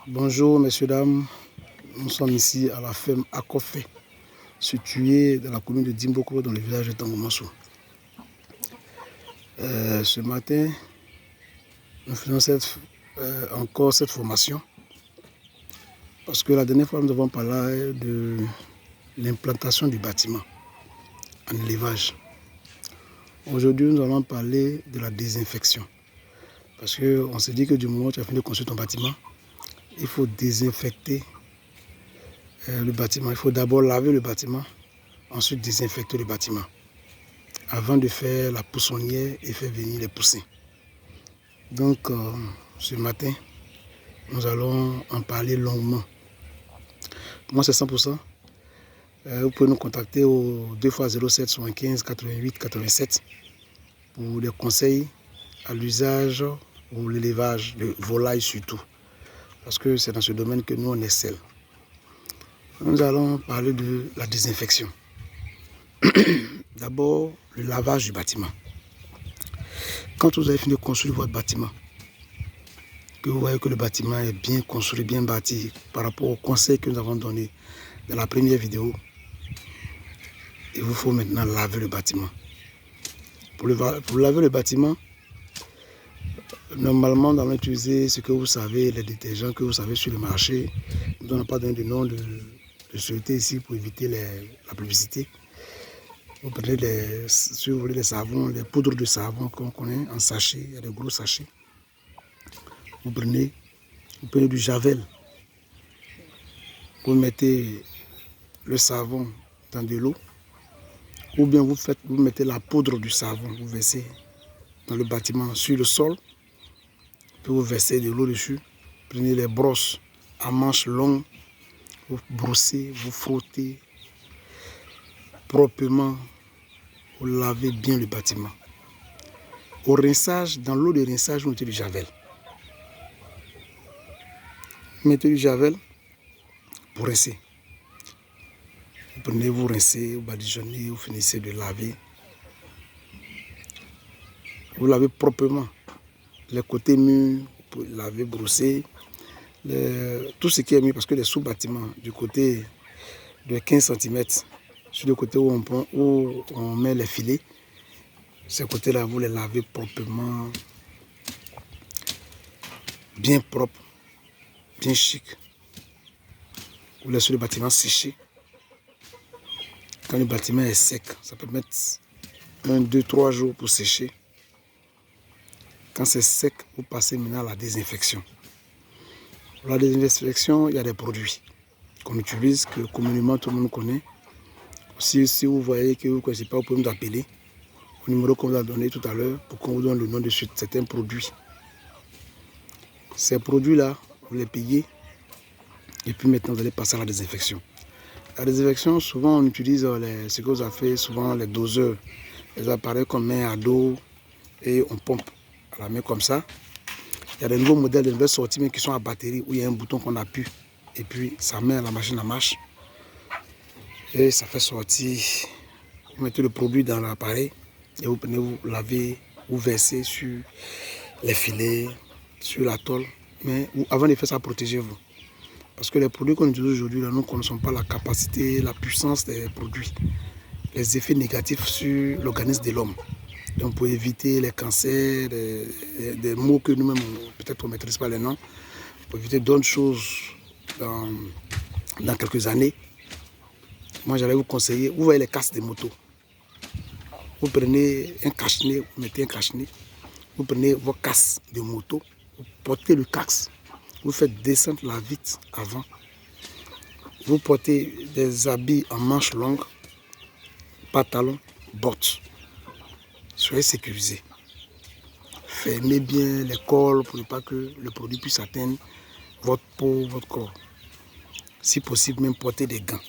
Bonjour messieurs, dames, nous sommes ici à la ferme Akofé, située dans la commune de Dimboko, dans le village de Tangomassou. Ce matin, nous faisons encore cette formation parce que la dernière fois nous avons parlé de l'implantation du bâtiment en élevage. Aujourd'hui, nous allons parler de la désinfection parce qu'on s'est dit que du moment où tu as fini de construire ton bâtiment, il faut désinfecter le bâtiment. Il faut d'abord laver le bâtiment, ensuite désinfecter le bâtiment avant de faire la poussonnière et faire venir les poussins. Donc, ce matin, nous allons en parler longuement. Moi, c'est 100%. Vous pouvez nous contacter au 2x07 75 88 87 pour des conseils à l'usage ou l'élevage de volailles surtout. Parce que c'est dans ce domaine que nous, on excelle. Nous allons parler de la désinfection. D'abord, le lavage du bâtiment. Quand vous avez fini de construire votre bâtiment, que vous voyez que le bâtiment est bien construit, bien bâti, par rapport aux conseils que nous avons donnés dans la première vidéo, il vous faut maintenant laver le bâtiment. Pour laver le bâtiment, normalement, nous allons utiliser ce que vous savez, les détergents que vous savez sur le marché. Nous n'allons pas donner de nom de société ici pour éviter la publicité. Vous prenez si vous voulez les savons, les poudres de savon qu'on connaît en sachet, il y a des gros sachets. Vous prenez du javel. Vous mettez le savon dans de l'eau. Ou bien vous mettez la poudre du savon, vous versez dans le bâtiment sur le sol. Puis vous versez de l'eau dessus. Prenez les brosses à manches longues. Vous brossez, vous frottez proprement. Vous lavez bien le bâtiment. Au rinçage, dans l'eau de rinçage, vous mettez du javel. Vous mettez du javel pour rincer. Vous prenez, vous rincez, vous badigeonnez, vous finissez de laver. Vous lavez proprement les côtés mûrs, vous lavez, brosser. Tout ce qui est mis, parce que les sous-bâtiments du côté de 15 cm, sur le côté où on met les filets, ces côtés-là, vous les lavez proprement, bien propre, bien chic. Vous laissez le bâtiment sécher. Quand le bâtiment est sec, ça peut mettre 1, 2, 3 jours pour sécher. Quand c'est sec, vous passez maintenant à la désinfection. Pour la désinfection, il y a des produits qu'on utilise, que communément tout le monde connaît. Si vous voyez que vous ne connaissez pas, vous pouvez nous appeler au numéro qu'on vous a donné tout à l'heure pour qu'on vous donne le nom de certains produits. Ces produits-là, vous les payez et puis maintenant vous allez passer à la désinfection. La désinfection, souvent on utilise ce que vous avez fait, souvent les doseurs, les appareils qu'on met à dos et on pompe à la main comme ça. Il y a des nouveaux modèles, des nouvelles sorties mais qui sont à batterie où il y a un bouton qu'on appuie et puis ça met la machine en marche et ça fait sortir. Vous mettez le produit dans l'appareil et vous prenez, vous lavez, vous versez sur les filets, sur la tôle. Mais avant de faire ça, protégez-vous. Parce que les produits qu'on utilise aujourd'hui, nous ne connaissons pas la capacité, la puissance des produits, les effets négatifs sur l'organisme de l'homme. Donc pour éviter les cancers, des mots que nous-mêmes, peut-être on ne maîtrise pas les noms, pour éviter d'autres choses dans quelques années, moi j'allais vous conseiller, vous voyez les casques de moto. Vous prenez un cache-nez, vous mettez un cache-nez, vous prenez vos casques de moto, vous portez le casque, vous faites descendre la vitre avant, vous portez des habits en manches longues, pantalons, bottes. Soyez sécurisés. Fermez bien les cols pour ne pas que le produit puisse atteindre votre peau, votre corps. Si possible, même portez des gants.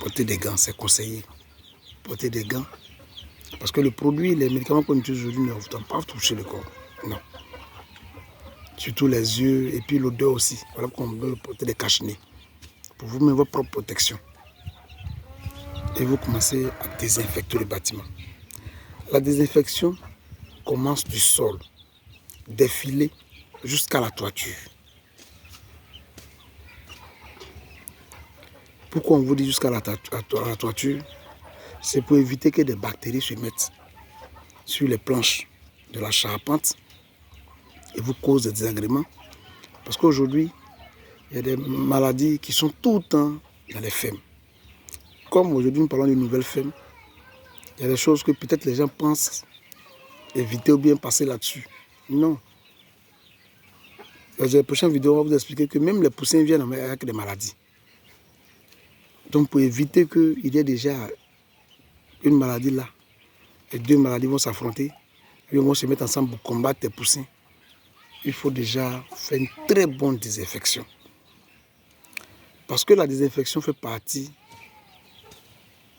Portez des gants, c'est conseillé. Portez des gants. Parce que le produit, les médicaments qu'on utilise aujourd'hui ne vont pas toucher le corps. Non. Surtout les yeux et puis l'odeur aussi. Voilà pourquoi on veut porter des cache-nez. Pour vous mettre votre propre protection. Et vous commencez à désinfecter le bâtiment. La désinfection commence du sol, des filets jusqu'à la toiture. Pourquoi on vous dit jusqu'à la toiture? C'est pour éviter que des bactéries se mettent sur les planches de la charpente et vous causent des désagréments. Parce qu'aujourd'hui, il y a des maladies qui sont tout le temps dans les femmes. Comme aujourd'hui nous parlons de nouvelles femmes, il y a des choses que peut-être les gens pensent éviter ou bien passer là-dessus. Non. Dans la prochaine vidéo, on va vous expliquer que même les poussins viennent avec des maladies. Donc pour éviter qu'il y ait déjà une maladie là, et deux maladies vont s'affronter, ils vont se mettre ensemble pour combattre les poussins, il faut déjà faire une très bonne désinfection. Parce que la désinfection fait partie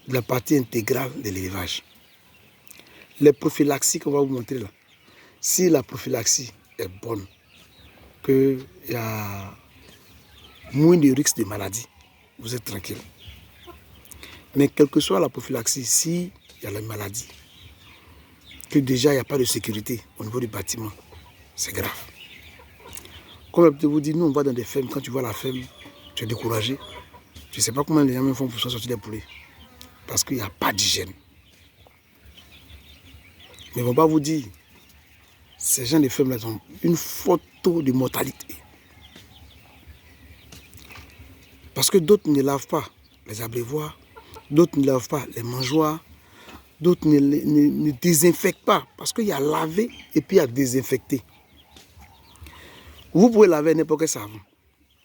de la partie intégrale de l'élevage. Les prophylaxies qu'on va vous montrer là, si la prophylaxie est bonne, qu'il y a moins de risques de maladie, vous êtes tranquille. Mais quelle que soit la prophylaxie, s'il y a la maladie, que déjà il n'y a pas de sécurité au niveau du bâtiment, c'est grave. Comme je vous dis, nous on va dans des fermes, quand tu vois la ferme, tu es découragé. Tu ne sais pas comment les gens font pour sortir des poulets. Parce qu'il n'y a pas d'hygiène. Mais ils ne vont pas vous dire, ces gens de fermes-là ont une photo de mortalité. Parce que d'autres ne lavent pas les abreuvoirs, d'autres ne lavent pas les mangeoires, d'autres ne désinfectent pas. Parce qu'il y a lavé et puis il y a désinfecté. Vous pouvez laver n'importe quel savon,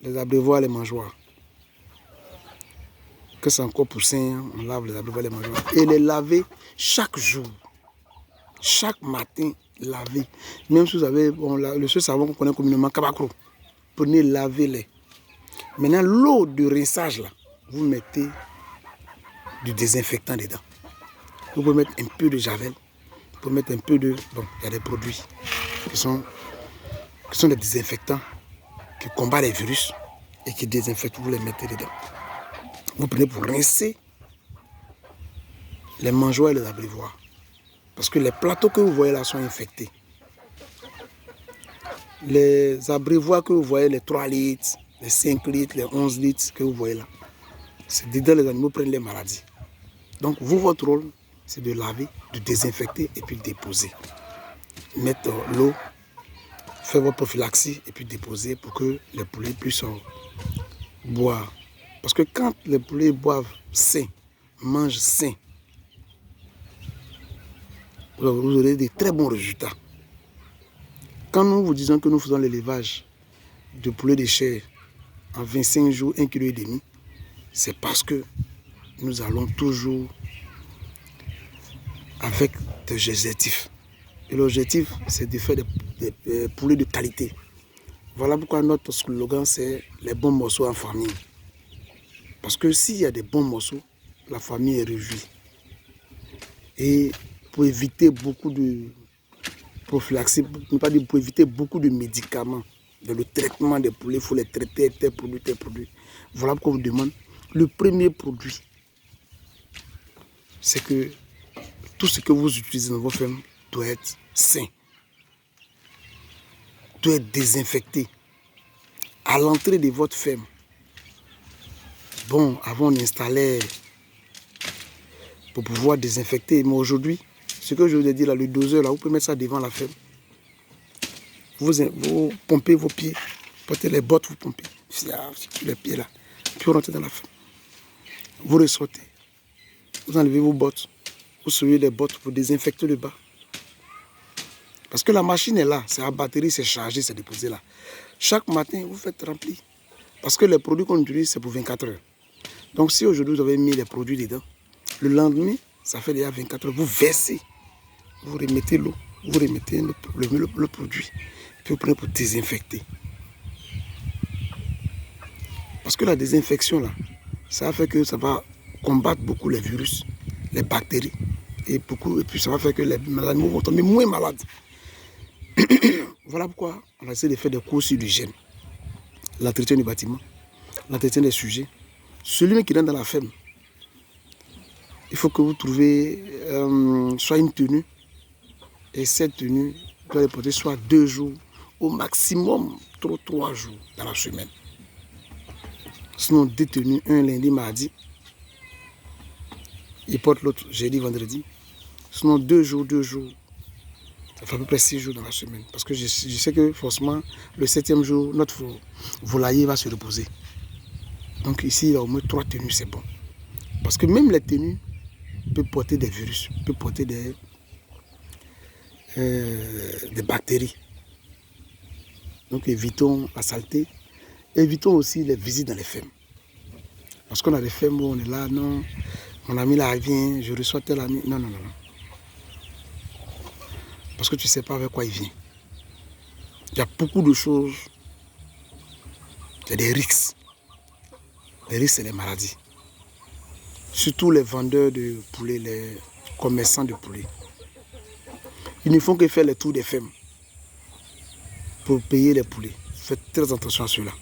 les abreuvoirs, les mangeoires. Que c'est encore poussin, on lave les abreuvoirs, les mangeoires. Et les laver chaque jour. Chaque matin, laver. Même si vous avez le seul savon qu'on connaît communément, Kabakro. Prenez, lavez-les. Maintenant, l'eau de rinçage, là, vous mettez du désinfectant dedans. Vous pouvez mettre un peu de javel. Vous pouvez mettre un peu de... Bon, il y a des produits qui sont des désinfectants qui combattent les virus et qui désinfectent. Vous les mettez dedans. Vous prenez pour rincer les mangeoires et les abreuvoirs. Parce que les plateaux que vous voyez là sont infectés. Les abreuvoirs que vous voyez, les 3 litres, les 5 litres, les 11 litres que vous voyez là, c'est dedans les animaux prennent les maladies. Donc vous, votre rôle, c'est de laver, de désinfecter et puis de déposer. Mettre l'eau, faire votre prophylaxie et puis déposer pour que les poulets puissent boire. Parce que quand les poulets boivent sain, mangent sain, vous aurez de très bons résultats. Quand nous vous disons que nous faisons l'élevage de poulets de chair en 25 jours, 1,5 kg, c'est parce que nous allons toujours avec des objectifs. Et l'objectif, c'est de faire des poulets de qualité. Voilà pourquoi notre slogan, c'est les bons morceaux en famille. Parce que s'il y a des bons morceaux, la famille est réjouie. Et pour éviter beaucoup de prophylaxie, pour éviter beaucoup de médicaments, dans le traitement des poulets, il faut les traiter, tel produit, tel produit. Voilà pourquoi on vous demande. Le premier produit, c'est que tout ce que vous utilisez dans vos fermes doit être sain, doit être désinfecté. À l'entrée de votre ferme, bon, avant on installait pour pouvoir désinfecter, mais aujourd'hui, ce que je vous ai dit là, le doseur, là, vous pouvez mettre ça devant la ferme. Vous pompez vos pieds, portez les bottes, vous pompez les pieds là, puis vous rentrez dans la ferme. Vous ressortez, vous enlevez vos bottes, vous souillez les bottes pour désinfecter le bas. Parce que la machine est là, c'est à batterie, c'est chargé, c'est déposé là. Chaque matin, vous faites remplir. Parce que les produits qu'on utilise, c'est pour 24 heures. Donc si aujourd'hui vous avez mis les produits dedans, le lendemain, ça fait déjà 24 heures, vous versez, vous remettez l'eau, vous remettez le produit, puis vous prenez pour désinfecter. Parce que la désinfection là, ça fait que ça va combattre beaucoup les virus, les bactéries, et puis ça va faire que les animaux vont tomber moins malades. Voilà pourquoi on a essayé de faire des cours sur l'hygiène, l'entretien du bâtiment, l'entretien des sujets. Celui qui rentre dans la ferme, il faut que vous trouviez soit une tenue, et cette tenue doit être portée soit 2 jours, au maximum 3 jours dans la semaine. Sinon, 2 tenues, un lundi, mardi. Il porte l'autre jeudi, vendredi. Sinon, 2 jours. Ça fait à peu près 6 jours dans la semaine. Parce que je sais que forcément, le 7e jour, notre volailler va se reposer. Donc ici, il a au moins 3 tenues, c'est bon. Parce que même les tenues peuvent porter des virus, peuvent porter des bactéries. Donc évitons la saleté. Évitons aussi les visites dans les fermes. Parce qu'on a des fermes où on est là, non, mon ami là vient, je reçois tel ami. Non. Parce que tu ne sais pas avec quoi il vient. Il y a beaucoup de choses. Il y a des risques. Les risques, c'est les maladies. Surtout les vendeurs de poulets, les commerçants de poulets. Ils ne font que faire les tours des fermes pour payer les poulets. Faites très attention à cela.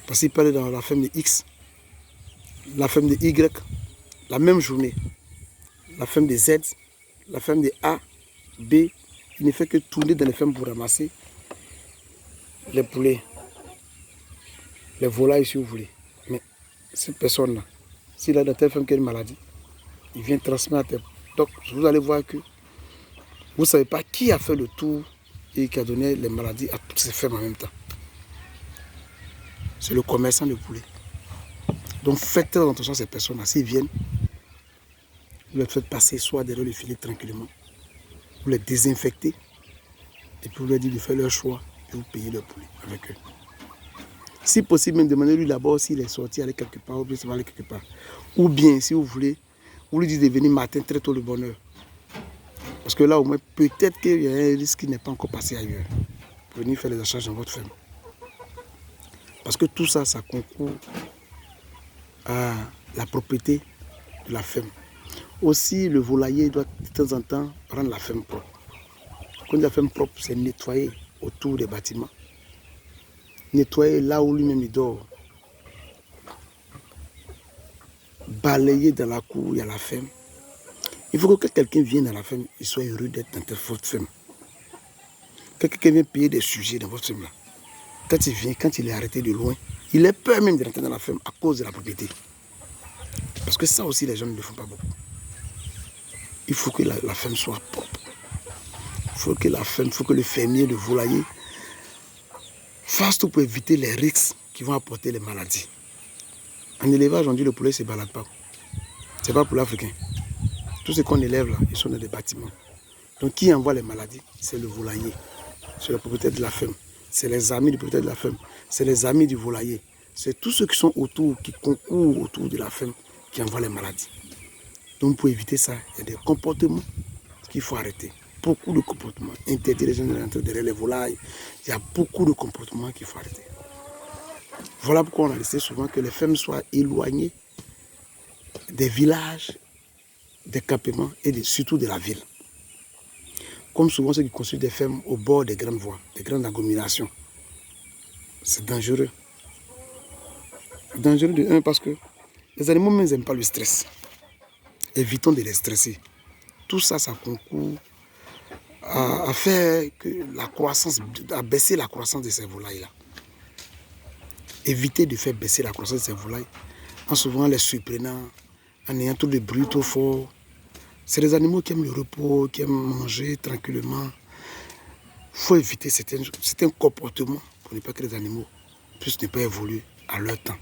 Parce qu'ils parlent dans la ferme de X, la ferme de Y, la même journée. La ferme de Z, la ferme de A, B. Il ne fait que tourner dans les fermes pour ramasser les poulets, les volailles si vous voulez. Mais cette personne-là, s'il a dans telle ferme qui a une maladie, il vient transmettre. Donc vous allez voir que vous ne savez pas qui a fait le tour et qui a donné les maladies à toutes ces fermes en même temps. C'est le commerçant de poulets. Donc faites très attention à ces personnes-là. S'ils viennent, vous les faites passer soit derrière le filet tranquillement, vous les désinfectez et puis vous leur dites de faire leur choix et vous payez leur poulet avec eux. Si possible, même demandez-lui d'abord s'il est sorti, aller quelque part ou bien s'il va aller quelque part. Ou bien, si vous voulez, vous lui dites de venir matin très tôt de bonne heure. Parce que là, au moins, peut-être qu'il y a un risque qui n'est pas encore passé ailleurs. Pour venir faire les achats dans votre ferme. Parce que tout ça, ça concourt à la propriété de la ferme. Aussi, le volailler doit de temps en temps rendre la ferme propre. Quand on dit la ferme propre, c'est nettoyer autour des bâtiments. Nettoyer là où lui-même il dort. Balayer dans la cour, il y a la ferme. Il faut que quelqu'un vienne dans la ferme, il soit heureux d'être dans votre ferme. Quelqu'un vient payer des sujets dans votre ferme là. Quand il vient, quand il est arrêté de loin, il est peur même de rentrer dans la ferme à cause de la propriété. Parce que ça aussi, les gens ne le font pas beaucoup. Il faut que la ferme soit propre. Il faut que le fermier, le volailler, fasse tout pour éviter les risques qui vont apporter les maladies. En élevage, on dit le poulet ne se balade pas. Ce n'est pas pour l'Africain. Tout ce qu'on élève là, ils sont dans des bâtiments. Donc qui envoie les maladies? C'est le volailler. C'est le propriétaire de la ferme. C'est les amis du propriétaire de la ferme. C'est les amis du volailler. C'est tous ceux qui sont autour, qui concourent autour de la ferme, qui envoient les maladies. Donc pour éviter ça, il y a des comportements qu'il faut arrêter. Beaucoup de comportements. Interdire les gens de rentrer derrière les volailles. Il y a beaucoup de comportements qu'il faut arrêter. Voilà pourquoi on a laissé souvent que les fermes soient éloignées des villages, des campements et surtout de la ville. Comme souvent ceux qui construisent des fermes au bord des grandes voies, des grandes agglomérations. C'est dangereux. Dangereux de un parce que les animaux même n'aiment pas le stress. Évitons de les stresser. Tout ça, ça concourt à faire que la croissance, à baisser la croissance de ces volailles-là. Évitez de faire baisser la croissance de ces volailles en souvent les surprenant, en ayant tout le bruit trop fort. C'est des animaux qui aiment le repos, qui aiment manger tranquillement. Il faut éviter certains comportements pour ne pas que les animaux puissent ne pas évoluer à leur temps.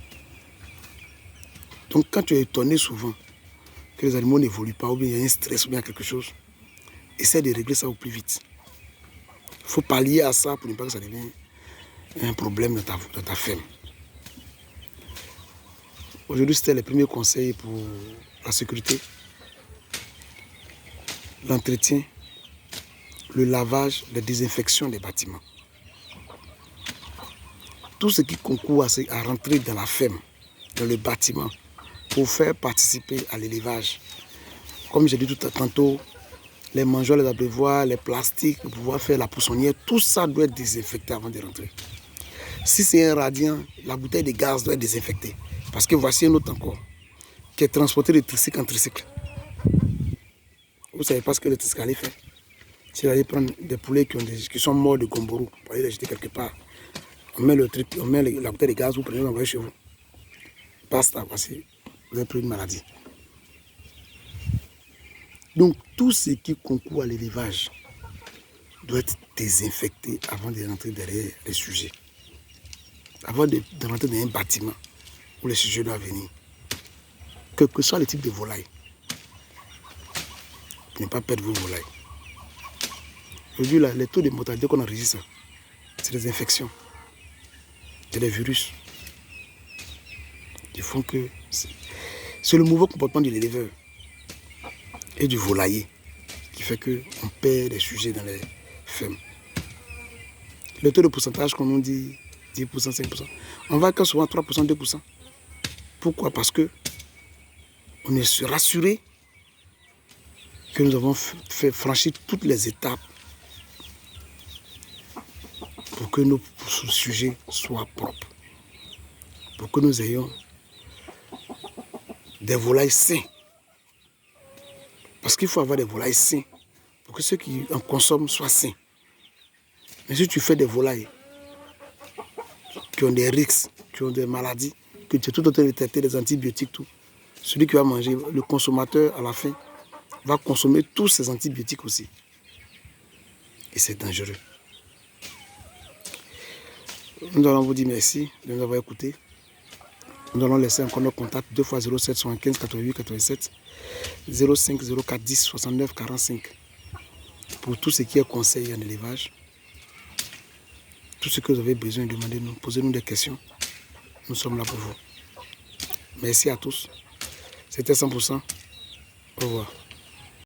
Donc quand tu es étonné souvent que les animaux n'évoluent pas, ou bien il y a un stress, ou bien quelque chose, essaie de régler ça au plus vite. Il faut pallier à ça pour ne pas que ça devienne un problème dans ta ferme. Aujourd'hui, c'était les premiers conseils pour la sécurité, l'entretien, le lavage, la désinfection des bâtiments. Tout ce qui concourt à rentrer dans la ferme, dans le bâtiment, pour faire participer à l'élevage. Comme j'ai dit tantôt, les mangeoires, les abreuvoirs, les plastiques, pour pouvoir faire la poussonnière, tout ça doit être désinfecté avant de rentrer. Si c'est un radiant, la bouteille de gaz doit être désinfectée. Parce que voici un autre encore, qui est transporté de tricycle en tricycle. Vous ne savez pas ce que le tricycle allait faire. S'il allait prendre des poulets qui sont morts de Gomborou, pour aller les jeter quelque part, On met le truc, on met la bouteille de gaz, vous prenez, vous envoyez chez vous. Basta, voici, vous avez pris une maladie. Donc, tout ce qui concourt à l'élevage doit être désinfecté avant de rentrer derrière les sujets. Avant de rentrer dans un bâtiment où les sujets doivent venir. Quel que soit le type de volaille. Ne pas perdre vos volailles. Aujourd'hui, les taux de mortalité qu'on enregistre, c'est des infections. C'est des virus. Ils font que... C'est le mauvais comportement de l'éleveur et du volailler qui fait qu'on perd des sujets dans les fermes. Le taux de pourcentage, comme on dit, 10%, 5%, on va que souvent 3%, 2%. Pourquoi? Parce que on est rassuré que nous avons fait franchir toutes les étapes pour que nos sujets soient propres, pour que nous ayons des volailles sains. Parce qu'il faut avoir des volailles sains pour que ceux qui en consomment soient sains. Mais si tu fais des volailles qui ont des risques, qui ont des maladies, que tu es tout en train de traiter des antibiotiques, tout, celui qui va manger, le consommateur à la fin, va consommer tous ces antibiotiques aussi. Et c'est dangereux. Nous allons vous dire merci de nous avoir écoutés. Nous allons laisser encore notre contact 2 x 07 75 88 87 05 04 10 69 45 pour tout ce qui est conseil en élevage. Tout ce que vous avez besoin, demandez-nous, posez-nous des questions. Nous sommes là pour vous. Merci à tous. C'était 100%. Au revoir.